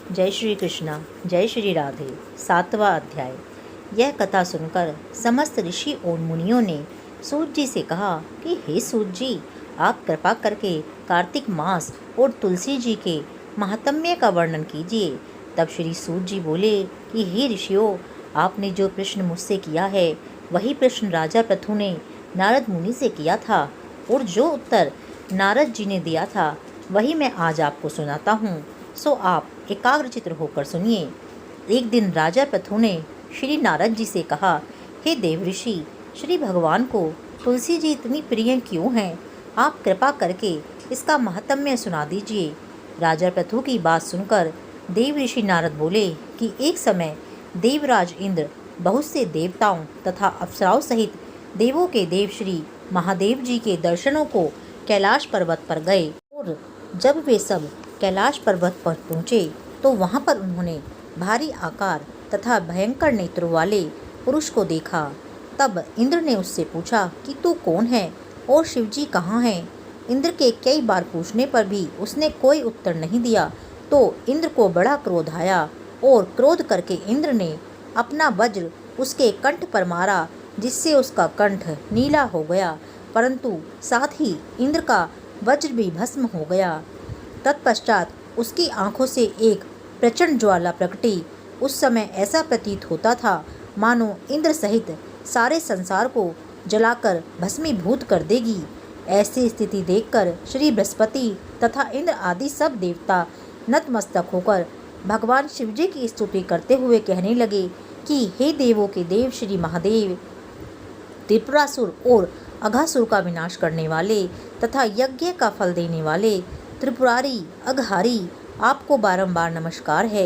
जय श्री कृष्णा, जय श्री राधे। 7वां अध्याय। यह कथा सुनकर समस्त ऋषि और मुनियों ने सूत जी से कहा कि हे सूत जी, आप कृपा करके कार्तिक मास और तुलसी जी के महात्म्य का वर्णन कीजिए। तब श्री सूत जी बोले कि हे ऋषियों, आपने जो प्रश्न मुझसे किया है वही प्रश्न राजा पृथु ने नारद मुनि से किया था, और जो उत्तर नारद जी ने दिया था वही मैं आज आपको सुनाता हूँ। सो आप एकाग्रचित्त होकर सुनिए। एक दिन राजा पृथु ने श्री नारद जी से कहा, हे देवऋषि, श्री भगवान को तुलसी जी इतनी प्रिय क्यों हैं? आप कृपा करके इसका महात्म्य सुना दीजिए। राजा पृथु की बात सुनकर देवऋषि नारद बोले कि एक समय देवराज इंद्र बहुत से देवताओं तथा अप्सराओं सहित देवों के देव श्री महादेव जी के दर्शनों को कैलाश पर्वत पर गए, और जब वे सब कैलाश पर्वत पर पहुँचे तो वहाँ पर उन्होंने भारी आकार तथा भयंकर नेत्रों वाले पुरुष को देखा। तब इंद्र ने उससे पूछा कि तू कौन है और शिवजी कहाँ हैं? इंद्र के कई बार पूछने पर भी उसने कोई उत्तर नहीं दिया तो इंद्र को बड़ा क्रोध आया, और क्रोध करके इंद्र ने अपना वज्र उसके कंठ पर मारा, जिससे उसका कंठ नीला हो गया, परंतु साथ ही इंद्र का वज्र भी भस्म हो गया। तत्पश्चात उसकी आंखों से एक प्रचंड ज्वाला प्रकटी। उस समय ऐसा प्रतीत होता था मानो इंद्र सहित सारे संसार को जलाकर भस्मीभूत कर देगी। ऐसी स्थिति देखकर श्री बृहस्पति तथा इंद्र आदि सब देवता नतमस्तक होकर भगवान शिवजी की स्तुति करते हुए कहने लगे कि हे देवों के देव श्री महादेव, त्रिपुरासुर और अघासुर का विनाश करने वाले तथा यज्ञ का फल देने वाले त्रिपुरारी अघहारी, आपको बारंबार नमस्कार है।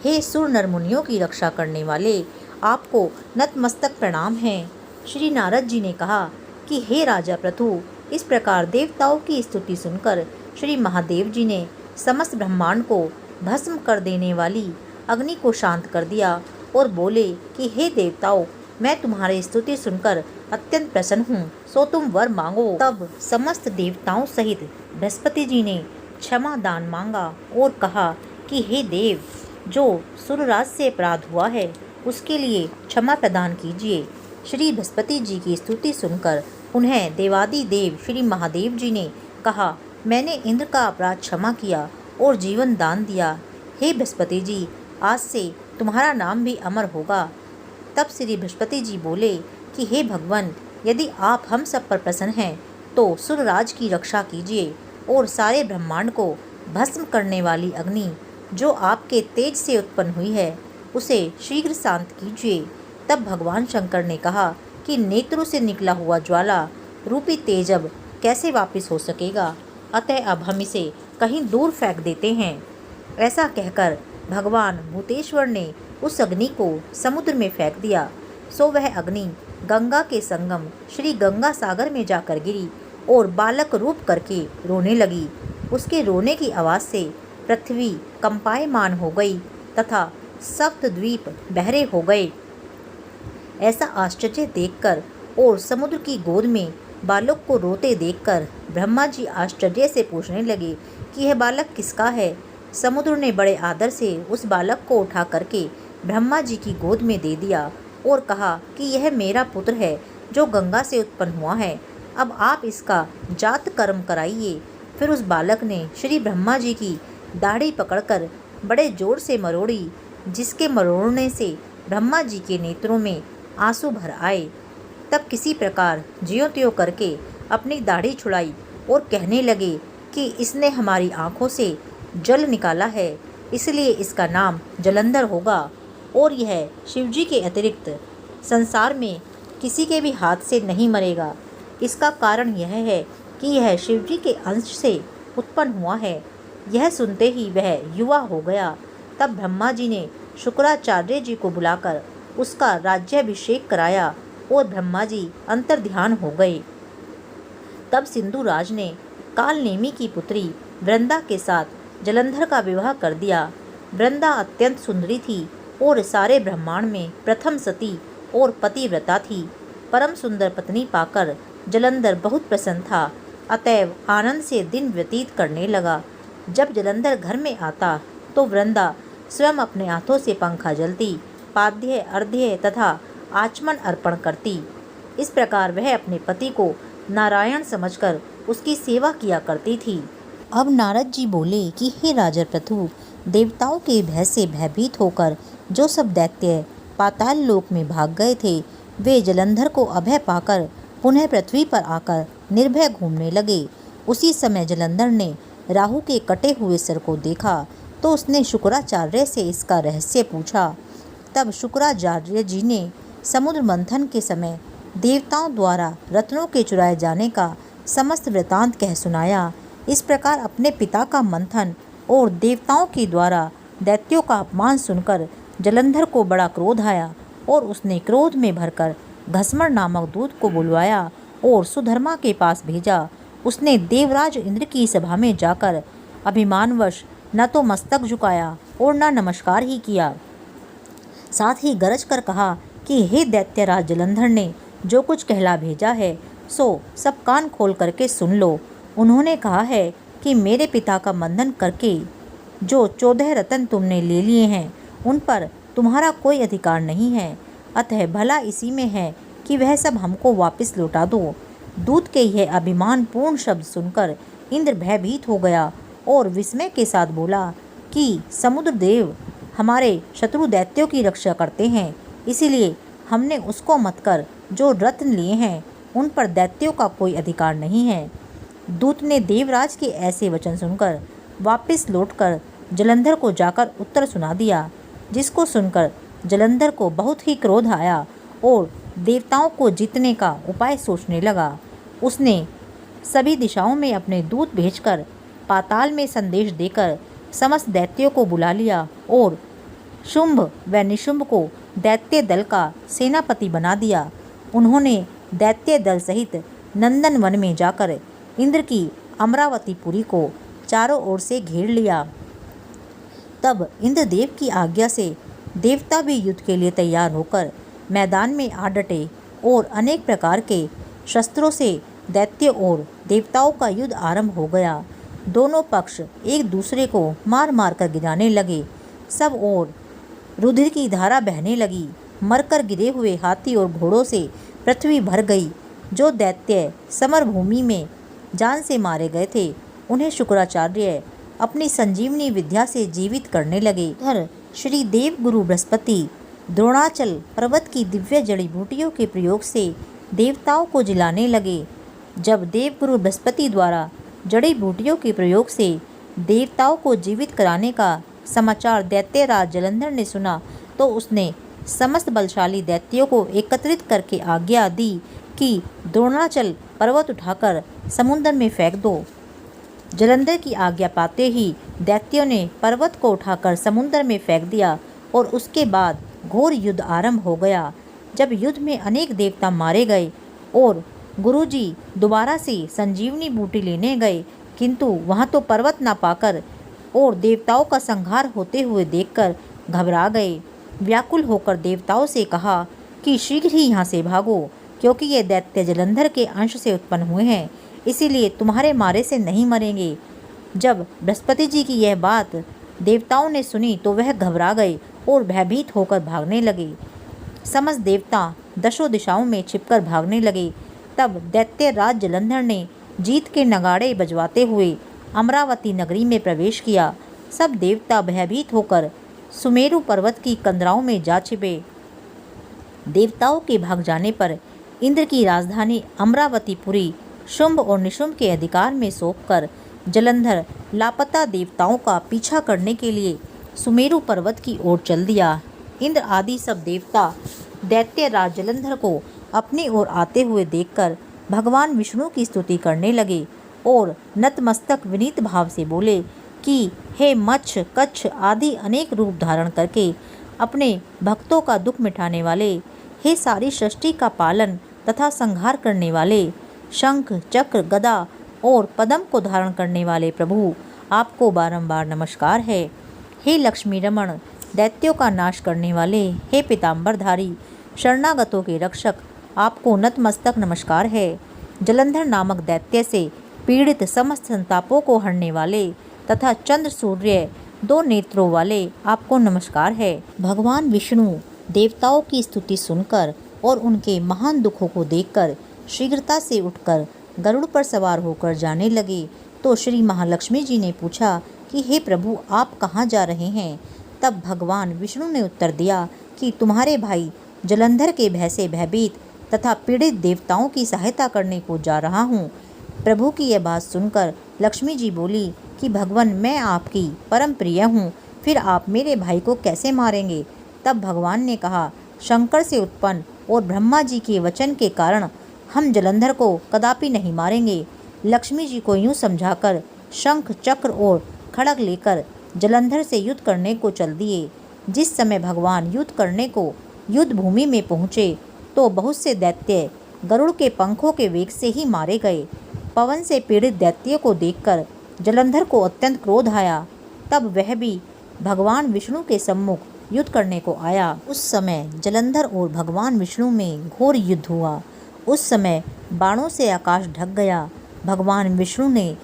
हे सुर नर मुनियों की रक्षा करने वाले, आपको नतमस्तक प्रणाम है। श्री नारद जी ने कहा कि हे राजा पृथु, इस प्रकार देवताओं की स्तुति सुनकर श्री महादेव जी ने समस्त ब्रह्मांड को भस्म कर देने वाली अग्नि को शांत कर दिया और बोले कि हे देवताओं, मैं तुम्हारी स्तुति सुनकर अत्यंत प्रसन्न हूँ, सो तुम वर मांगो। तब समस्त देवताओं सहित बृहस्पति जी ने क्षमा दान मांगा और कहा कि हे देव, जो सुरराज से अपराध हुआ है उसके लिए क्षमा प्रदान कीजिए। श्री बृहस्पति जी की स्तुति सुनकर उन्हें देवादि देव श्री महादेव जी ने कहा, मैंने इंद्र का अपराध क्षमा किया और जीवन दान दिया। हे बृहस्पति जी, आज से तुम्हारा नाम भी अमर होगा। तब श्री बृहस्पति जी बोले कि हे भगवान, यदि आप हम सब पर प्रसन्न हैं तो सुरराज की रक्षा कीजिए और सारे ब्रह्मांड को भस्म करने वाली अग्नि जो आपके तेज से उत्पन्न हुई है उसे शीघ्र शांत कीजिए। तब भगवान शंकर ने कहा कि नेत्रों से निकला हुआ ज्वाला रूपी तेज अब कैसे वापस हो सकेगा, अतः अब हम इसे कहीं दूर फेंक देते हैं। ऐसा कहकर भगवान भूतेश्वर ने उस अग्नि को समुद्र में फेंक दिया। सो वह अग्नि गंगा के संगम श्री गंगा सागर में जाकर गिरी और बालक रूप करके रोने लगी। उसके रोने की आवाज़ से पृथ्वी कंपायमान हो गई तथा सप्त द्वीप बहरे हो गए। ऐसा आश्चर्य देखकर और समुद्र की गोद में बालक को रोते देखकर ब्रह्मा जी आश्चर्य से पूछने लगे कि यह बालक किसका है। समुद्र ने बड़े आदर से उस बालक को उठा करके ब्रह्मा जी की गोद में दे दिया और कहा कि यह मेरा पुत्र है जो गंगा से उत्पन्न हुआ है, अब आप इसका जात कर्म कराइए। फिर उस बालक ने श्री ब्रह्मा जी की दाढ़ी पकड़कर बड़े जोर से मरोड़ी, जिसके मरोड़ने से ब्रह्मा जी के नेत्रों में आंसू भर आए। तब किसी प्रकार ज्यों त्यों करके अपनी दाढ़ी छुड़ाई और कहने लगे कि इसने हमारी आँखों से जल निकाला है, इसलिए इसका नाम जलंधर होगा, और यह शिवजी के अतिरिक्त संसार में किसी के भी हाथ से नहीं मरेगा। इसका कारण यह है कि यह शिवजी के अंश से उत्पन्न हुआ है। यह सुनते ही वह युवा हो गया। तब ब्रह्मा जी ने शुक्राचार्य जी को बुलाकर उसका राज्याभिषेक कराया और ब्रह्मा जी अंतर्ध्यान हो गए। तब सिंधुराज ने कालनेमी की पुत्री वृंदा के साथ जलंधर का विवाह कर दिया। वृंदा अत्यंत सुंदरी थी और सारे ब्रह्मांड में प्रथम सती और पतिव्रता थी। परम सुंदर पत्नी पाकर जलंधर बहुत प्रसन्न था, अतएव आनंद से दिन व्यतीत करने लगा। जब जलंधर घर में आता तो वृंदा स्वयं अपने हाथों से पंखा जलती, पाद्य अर्घ्य तथा आचमन अर्पण करती। इस प्रकार वह अपने पति को नारायण समझकर उसकी सेवा किया करती थी। अब नारद जी बोले कि हे राजर्षि, देवताओं के भय से भयभीत होकर जो सब दैत्य पाताल लोक में भाग गए थे, वे जलंधर को अभय पाकर पुनः पृथ्वी पर आकर निर्भय घूमने लगे। उसी समय जलंधर ने राहु के कटे हुए सिर को देखा तो उसने शुक्राचार्य से इसका रहस्य पूछा। तब शुक्राचार्य जी ने समुद्र मंथन के समय देवताओं द्वारा रत्नों के चुराए जाने का समस्त वृतांत कह सुनाया। इस प्रकार अपने पिता का मंथन और देवताओं के द्वारा दैत्यों का अपमान सुनकर जलंधर को बड़ा क्रोध आया और उसने क्रोध में भरकर घसमर नामक दूत को बुलवाया और सुधर्मा के पास भेजा। उसने देवराज इंद्र की सभा में जाकर अभिमानवश न तो मस्तक झुकाया और न नमस्कार ही किया, साथ ही गरज कर कहा कि हे दैत्यराज जलंधर ने जो कुछ कहला भेजा है सो सब कान खोल करके सुन लो। उन्होंने कहा है कि मेरे पिता का बंधन करके जो 14 रत्न तुमने ले लिए हैं उन पर तुम्हारा कोई अधिकार नहीं है, अतः भला इसी में है कि वह सब हमको वापस लौटा दो। दूत के यह अभिमानपूर्ण शब्द सुनकर इंद्र भयभीत हो गया और विस्मय के साथ बोला कि समुद्र देव हमारे शत्रु दैत्यों की रक्षा करते हैं, इसीलिए हमने उसको मत कर जो रत्न लिए हैं उन पर दैत्यों का कोई अधिकार नहीं है। दूत ने देवराज के ऐसे वचन सुनकर वापस लौटकर जलंधर को जाकर उत्तर सुना दिया, जिसको सुनकर जलंधर को बहुत ही क्रोध आया और देवताओं को जीतने का उपाय सोचने लगा। उसने सभी दिशाओं में अपने दूत भेजकर पाताल में संदेश देकर समस्त दैत्यों को बुला लिया और शुंभ व निशुंभ को दैत्य दल का सेनापति बना दिया। उन्होंने दैत्य दल सहित नंदन वन में जाकर इंद्र की अमरावतीपुरी को चारों ओर से घेर लिया। तब इंद्रदेव की आज्ञा से देवता भी युद्ध के लिए तैयार होकर मैदान में आ डटे और अनेक प्रकार के शस्त्रों से दैत्य और देवताओं का युद्ध आरंभ हो गया। दोनों पक्ष एक दूसरे को मार मार कर गिराने लगे। सब ओर रुधिर की धारा बहने लगी। मरकर गिरे हुए हाथी और घोड़ों से पृथ्वी भर गई। जो दैत्य समर भूमि में जान से मारे गए थे उन्हें शुक्राचार्य अपनी संजीवनी विद्या से जीवित करने लगे। उधर श्री देव गुरु बृहस्पति द्रोणाचल पर्वत की दिव्य जड़ी बूटियों के प्रयोग से देवताओं को जिलाने लगे। जब देवगुरु बृहस्पति द्वारा जड़ी बूटियों के प्रयोग से देवताओं को जीवित कराने का समाचार दैत्यराज जलंधर ने सुना तो उसने समस्त बलशाली दैत्यों को एकत्रित करके आज्ञा दी कि द्रोणाचल पर्वत उठाकर समुद्र में फेंक दो। जलंधर की आज्ञा पाते ही दैत्यों ने पर्वत को उठाकर समुद्र में फेंक दिया और उसके बाद घोर युद्ध आरंभ हो गया। जब युद्ध में अनेक देवता मारे गए और गुरुजी दोबारा से संजीवनी बूटी लेने गए, किंतु वहाँ तो पर्वत ना पाकर और देवताओं का संहार होते हुए देखकर घबरा गए। व्याकुल होकर देवताओं से कहा कि शीघ्र ही यहाँ से भागो, क्योंकि ये दैत्य जलंधर के अंश से उत्पन्न हुए हैं, इसीलिए तुम्हारे मारे से नहीं मरेंगे। जब बृहस्पति जी की यह बात देवताओं ने सुनी तो वह घबरा गए और भयभीत होकर भागने लगे। समस्त देवता दशों दिशाओं में छिपकर भागने लगे। तब दैत्य राज जलंधर ने जीत के नगाड़े बजवाते हुए अमरावती नगरी में प्रवेश किया। सब देवता भयभीत होकर सुमेरु पर्वत की कंदराओं में जा छिपे। देवताओं के भाग जाने पर इंद्र की राजधानी अमरावतीपुरी शुंभ और निशुंभ के अधिकार में सौंपकर जलंधर लापता देवताओं का पीछा करने के लिए सुमेरु पर्वत की ओर चल दिया। इंद्र आदि सब देवता दैत्य राज जलंधर को अपनी ओर आते हुए देखकर भगवान विष्णु की स्तुति करने लगे और नतमस्तक विनीत भाव से बोले कि हे मच्छ कच्छ आदि अनेक रूप धारण करके अपने भक्तों का दुख मिटाने वाले, हे सारी सृष्टि का पालन तथा संहार करने वाले, शंख चक्र गदा और पद्म को धारण करने वाले प्रभु, आपको बारंबार नमस्कार है। हे लक्ष्मी रमण, दैत्यों का नाश करने वाले, हे पीताम्बरधारी, शरणागतों के रक्षक, आपको नतमस्तक नमस्कार है। जलंधर नामक दैत्य से पीड़ित समस्त संतापों को हरने वाले तथा चंद्र सूर्य दो नेत्रों वाले आपको नमस्कार है। भगवान विष्णु देवताओं की स्तुति सुनकर और उनके महान दुखों को देखकर शीघ्रता से उठकर गरुड़ पर सवार होकर जाने लगे। तो श्री महालक्ष्मी जी ने पूछा कि हे प्रभु, आप कहाँ जा रहे हैं? तब भगवान विष्णु ने उत्तर दिया कि तुम्हारे भाई जलंधर के भय से भयभीत तथा पीड़ित देवताओं की सहायता करने को जा रहा हूँ। प्रभु की यह बात सुनकर लक्ष्मी जी बोली कि भगवान, मैं आपकी परम प्रिय हूँ, फिर आप मेरे भाई को कैसे मारेंगे? तब भगवान ने कहा, शंकर से उत्पन्न और ब्रह्मा जी के वचन के कारण हम जलंधर को कदापि नहीं मारेंगे। लक्ष्मी जी को यूँ समझाकर शंख चक्र और खड़ग लेकर जलंधर से युद्ध करने को चल दिए। जिस समय भगवान युद्ध करने को युद्ध भूमि में पहुँचे तो बहुत से दैत्य गरुड़ के पंखों के वेग से ही मारे गए। पवन से पीड़ित दैत्यों को देखकर जलंधर को अत्यंत क्रोध आया। तब वह भी भगवान विष्णु के सम्मुख युद्ध करने को आया। उस समय जलंधर और भगवान विष्णु में घोर युद्ध हुआ। उस समय बाणों से आकाश ढक गया। भगवान विष्णु ने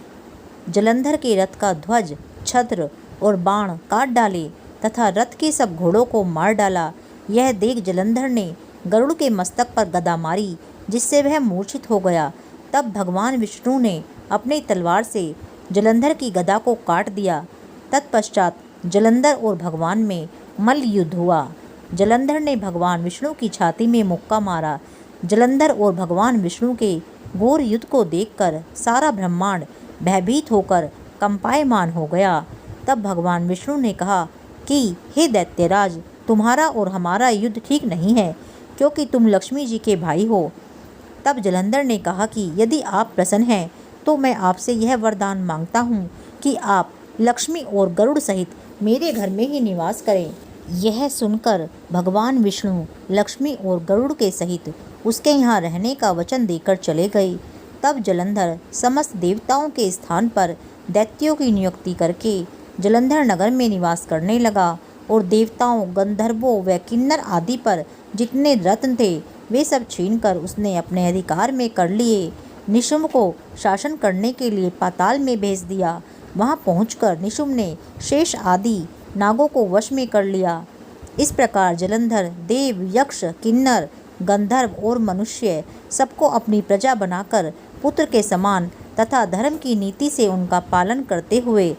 जलंधर के रथ का ध्वज, छत्र और बाण काट डाले तथा रथ के सब घोड़ों को मार डाला। यह देख जलंधर ने गरुड़ के मस्तक पर गदा मारी, जिससे वह मूर्छित हो गया। तब भगवान विष्णु ने अपनी तलवार से जलंधर की गदा को काट दिया। तत्पश्चात जलंधर और भगवान में मल्ल युद्ध हुआ। जलंधर ने भगवान विष्णु की छाती में मुक्का मारा। जलंधर और भगवान विष्णु के घोर युद्ध को देखकर सारा ब्रह्मांड भयभीत होकर कंपायमान हो गया। तब भगवान विष्णु ने कहा कि हे दैत्यराज, तुम्हारा और हमारा युद्ध ठीक नहीं है, क्योंकि तुम लक्ष्मी जी के भाई हो। तब जलंधर ने कहा कि यदि आप प्रसन्न हैं तो मैं आपसे यह वरदान मांगता हूँ कि आप लक्ष्मी और गरुड़ सहित मेरे घर में ही निवास करें। यह सुनकर भगवान विष्णु लक्ष्मी और गरुड़ के सहित उसके यहाँ रहने का वचन देकर चले गए। तब जलंधर समस्त देवताओं के स्थान पर दैत्यों की नियुक्ति करके जलंधर नगर में निवास करने लगा और देवताओं, गंधर्वों व किन्नर आदि पर जितने रत्न थे वे सब छीनकर उसने अपने अधिकार में कर लिए। निशुम्भ को शासन करने के लिए पाताल में भेज दिया। वहां पहुंचकर निशुम्भ ने शेष आदि नागों को वश में कर लिया। इस प्रकार जलंधर देव, यक्ष, किन्नर, गंधर्व और मनुष्य सबको अपनी प्रजा बनाकर पुत्र के समान तथा धर्म की नीति से उनका पालन करते हुए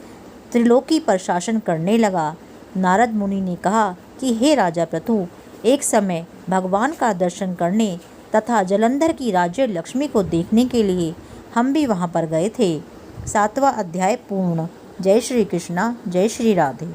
त्रिलोकी पर शासन करने लगा। नारद मुनि ने कहा कि हे राजा पृथु, एक समय भगवान का दर्शन करने तथा जलंधर की राज्य लक्ष्मी को देखने के लिए हम भी वहां पर गए थे। 7वां अध्याय पूर्ण। जय श्री कृष्णा, जय श्री राधे।